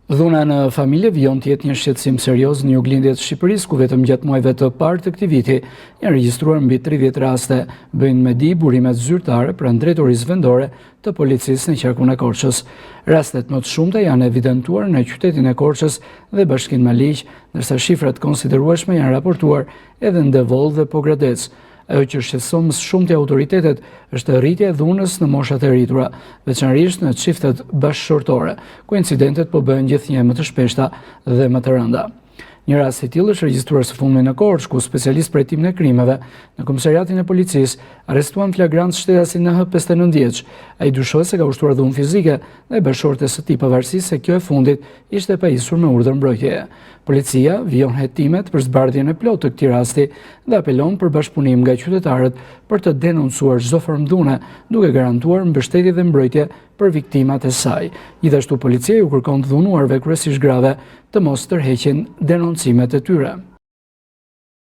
Dhuna në familje vijon të jetë një shqetësim serioz në juglindjet e Shqipërisë, ku vetëm gjatë muajve të parë të këtij viti janë regjistruar mbi 30 raste, bëjnë me di burimet zyrtare pranë drejtorisë vendore të policisë në qarkun e Korçës. Rastet më të shumta janë evidentuar në qytetin e Korçës dhe Bashkinë Maliq, ndërsa shifrat konsiderueshme janë raportuar edhe në Devoll dhe Pogradec. Ajo që shqetëson më shumë të autoritetet është rritja e dhunës në moshat e rritura, veçanërisht në çiftet bashkëshortore, ku incidentet po bëhen gjithnjë më të shpeshta dhe më të rënda. Një rast i tillë është regjistruar së fundmi në Korçë, ku specialist për hetimin e krimeve në komisariatin e policisë arrestuan flagrant shtetasin NH 59 vjeç. Ai dyshohet se ka ushtruar dhunë fizike dhe bashkëshortes së tij, pavarësisht se kjo e fundit ishte pajisur me urdhër mbrojtjeje. Policia vijon hetimet për zbardhjen e plotë të këtij rasti dhe apelon për bashkëpunim nga qytetarët për të denoncuar çdo formë dhune, duke garantuar mbështetje dhe mbrojtje për viktimat e saj. Gjithashtu policia ju kërkon të dhunuarve kryesisht grave të mos tërheqin denoncimet e tyre.